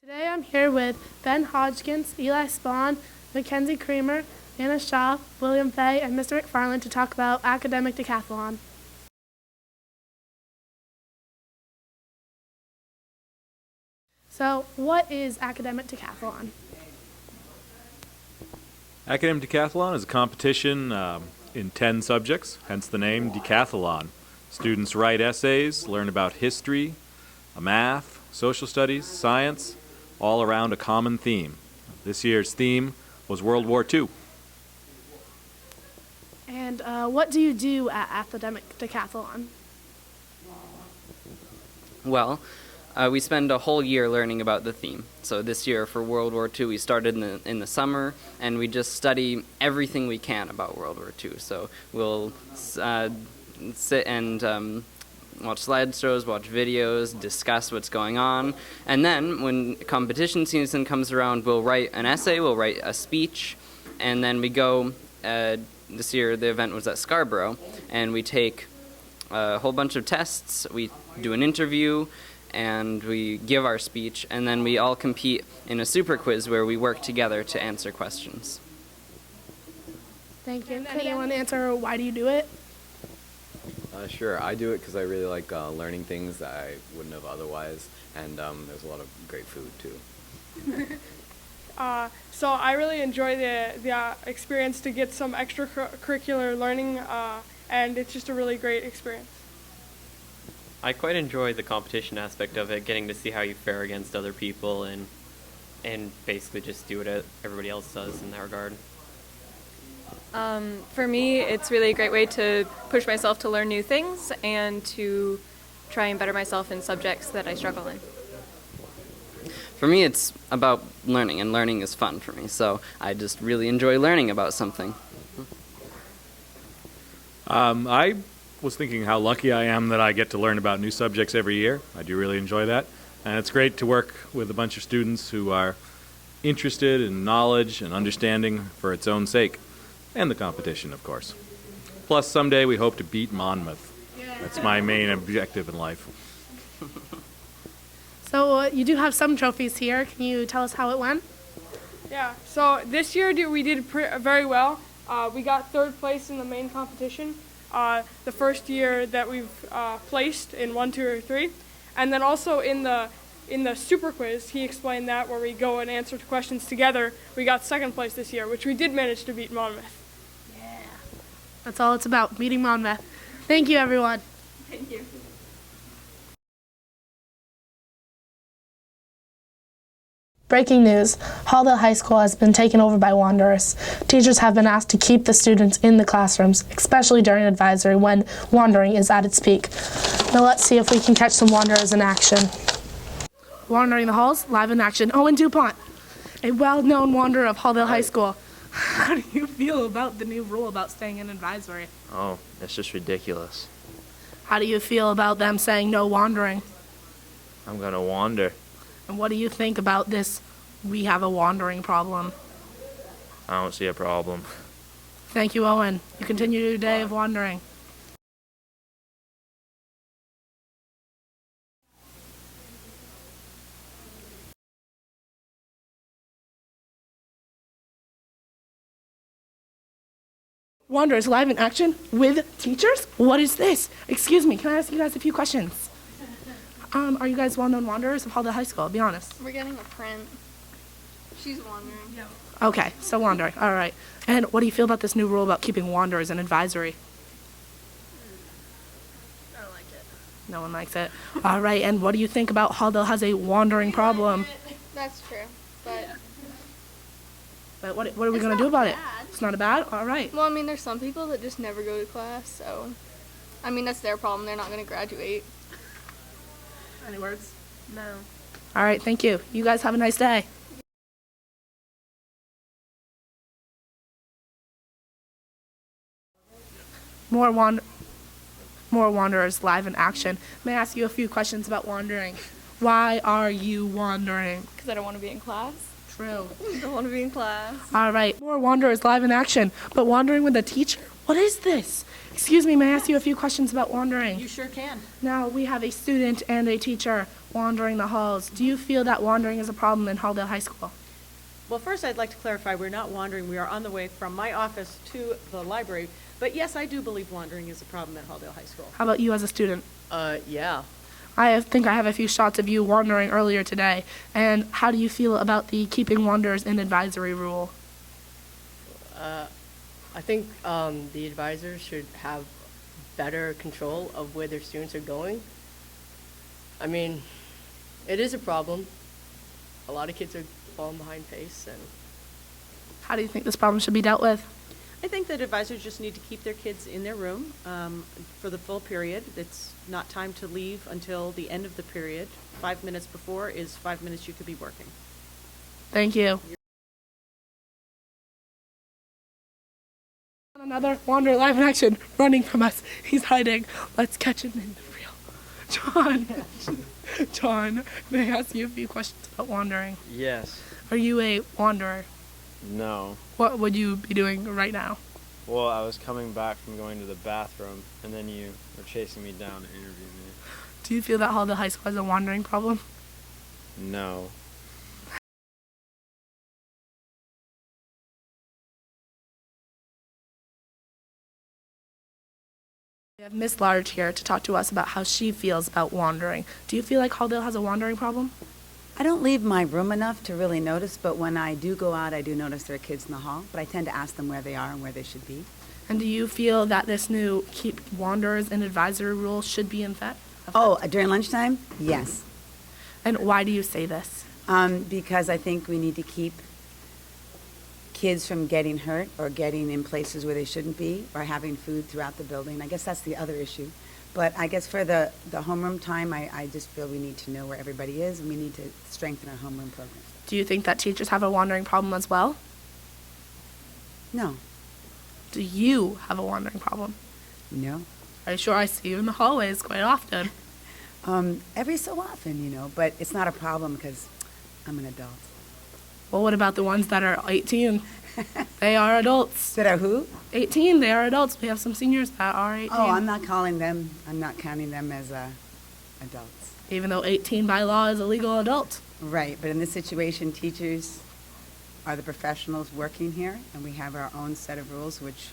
Today I'm here with Ben Hodgkins, Eli Spahn, Mackenzie Creamer, Anna Shaw, William Fay, and Mr. McFarland to talk about academic decathlon. So, what is academic decathlon? Academic decathlon is a competition in 10 subjects, hence the name decathlon. Students write essays, learn about history, math, social studies, science, all around a common theme. This year's theme was World War II. And what do you do at academic decathlon? Well, we spend a whole year learning about the theme. So this year for World War II, we started in the summer, and we just study everything we can about World War II. So we'll sit and watch slideshows, watch videos, discuss what's going on. And then when competition season comes around, we'll write an essay, we'll write a speech, and then we go, this year the event was at Scarborough, and we take a whole bunch of tests, we do an interview, and we give our speech, and then we all compete in a super quiz where we work together to answer questions. Thank you. Can anyone answer why do you do it? Sure, I do it because I really like learning things that I wouldn't have otherwise, and there's a lot of great food too. So I really enjoy the experience to get some extracurricular learning, and it's just a really great experience. I quite enjoy the competition aspect of it, getting to see how you fare against other people and basically just do what everybody else does in that regard. For me, it's really a great way to push myself to learn new things and to try and better myself in subjects that I struggle in. For me, it's about learning, and learning is fun for me, so I just really enjoy learning about something. I was thinking how lucky I am that I get to learn about new subjects every year. I do really enjoy that. And it's great to work with a bunch of students who are interested in knowledge and understanding for its own sake. And the competition, of course. Plus, someday we hope to beat Monmouth. That's my main objective in life. So, you do have some trophies here. Can you tell us how it went? Yeah, so this year we did very well. We got third place in the main competition. The first year that we've placed in 1, 2, or 3. And then also in the super quiz, he explained that where we go and answer questions together, we got second place this year, which we did manage to beat Monmouth. Yeah. That's all it's about, beating Monmouth. Thank you, everyone. Thank you. Breaking news, Halldale High School has been taken over by Wanderers. Teachers have been asked to keep the students in the classrooms, especially during advisory when wandering is at its peak. Now let's see if we can catch some Wanderers in action. Wandering the halls, live in action, Owen DuPont, a well-known wanderer of Halldale High School. How do you feel about the new rule about staying in advisory? Oh, it's just ridiculous. How do you feel about them saying no wandering? I'm gonna wander. And what do you think about this, we have a wandering problem? I don't see a problem. Thank you, Owen. You continue your day of wandering. Wanderers live in action with teachers? What is this? Excuse me, can I ask you guys a few questions? Are you guys well-known wanderers of Halldale High School? Be honest. We're getting a print. She's wandering. Yeah. Okay, so wandering. All right. And what do you feel about this new rule about keeping wanderers in advisory? I don't like it. No one likes it. All right, and what do you think about Halldale has a wandering problem? That's true, but But what are we going to do about it? bad. It's not bad? All right. Well, I mean, there's some people that just never go to class, so I mean, that's their problem. They're not going to graduate. Any words? No. All right, thank you. You guys have a nice day. More wanderers live in action. May I ask you a few questions about wandering? Why are you wandering? Because I don't want to be in class. True. I don't want to be in class. All right. More wanderers live in action, but wandering with a teacher? What is this? Excuse me, may I ask you a few questions about wandering? You sure can. Now, we have a student and a teacher wandering the halls. Do you feel that wandering is a problem in Halldale High School? Well, first I'd like to clarify, we're not wandering. We are on the way from my office to the library. But yes, I do believe wandering is a problem at Halldale High School. How about you as a student? Yeah. Think I have a few shots of you wandering earlier today. And how do you feel about the keeping wanderers in advisory rule? I think the advisors should have better control of where their students are going. I mean, it is a problem. A lot of kids are falling behind pace. And How do you think this problem should be dealt with? I think that advisors just need to keep their kids in their room for the full period. It's not time to leave until the end of the period. 5 minutes before is 5 minutes you could be working. Thank you. Another wanderer live in action, running from us. He's hiding. Let's catch him in the real. John, may I ask you a few questions about wandering? Yes. Are you a wanderer? No. What would you be doing right now? Well, I was coming back from going to the bathroom, and then you were chasing me down to interview me. Do you feel that Halldale High School has a wandering problem? No. We have Miss Large here to talk to us about how she feels about wandering. Do you feel like Halldale has a wandering problem? I don't leave my room enough to really notice, but when I do go out, I do notice there are kids in the hall, but I tend to ask them where they are and where they should be. And do you feel that this new keep wanderers in advisory rule should be in effect? Oh, during lunchtime? Yes. And why do you say this? Because I think we need to keep kids from getting hurt or getting in places where they shouldn't be or having food throughout the building. I guess that's the other issue. But I guess for the homeroom time, I just feel we need to know where everybody is, and we need to strengthen our homeroom programs. Do you think that teachers have a wandering problem as well? No. Do you have a wandering problem? No. Are you sure? I see you in the hallways quite often. Every so often, but it's not a problem because I'm an adult. Well, what about the ones that are 18? They are adults. That are who? 18, they are adults. We have some seniors that are 18. Oh, I'm not counting them as adults. Even though 18 by law is a legal adult. Right, but in this situation, teachers are the professionals working here, and we have our own set of rules, which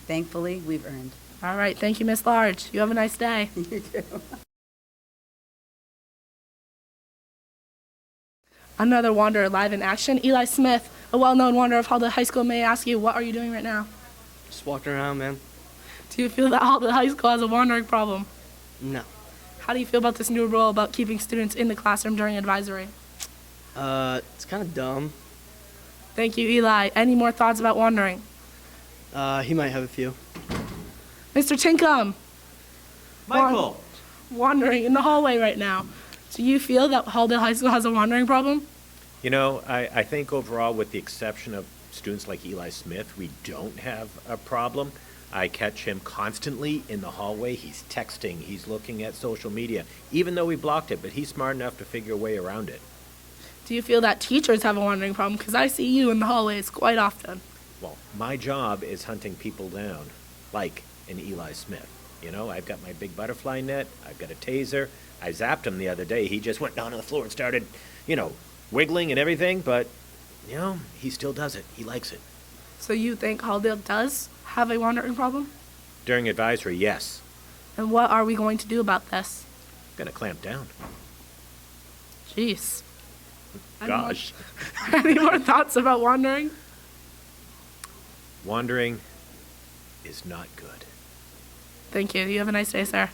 thankfully we've earned. All right, thank you, Miss Large. You have a nice day. You too. Another wanderer live in action, Eli Smith, a well-known wanderer of Halldale High School. May I ask you, what are you doing right now? Just walking around, man. Do you feel that Halldale High School has a wandering problem? No. How do you feel about this new rule about keeping students in the classroom during advisory? It's kind of dumb. Thank you, Eli. Any more thoughts about wandering? He might have a few. Mr. Tinkham. Michael. Wandering in the hallway right now. Do you feel that Halldale High School has a wandering problem? You know, I think overall, with the exception of students like Eli Smith, we don't have a problem. I catch him constantly in the hallway. He's texting, he's looking at social media, even though we blocked it, but he's smart enough to figure a way around it. Do you feel that teachers have a wandering problem? Because I see you in the hallways quite often. Well, my job is hunting people down, like an Eli Smith. You know, I've got my big butterfly net, I've got a taser. I zapped him the other day. He just went down on the floor and started, wiggling and everything, but, he still does it. He likes it. So you think Halldale does have a wandering problem? During advisory, yes. And what are we going to do about this? Gonna clamp down. Jeez. Gosh. Any more thoughts about wandering? Wandering is not good. Thank you. You have a nice day, sir.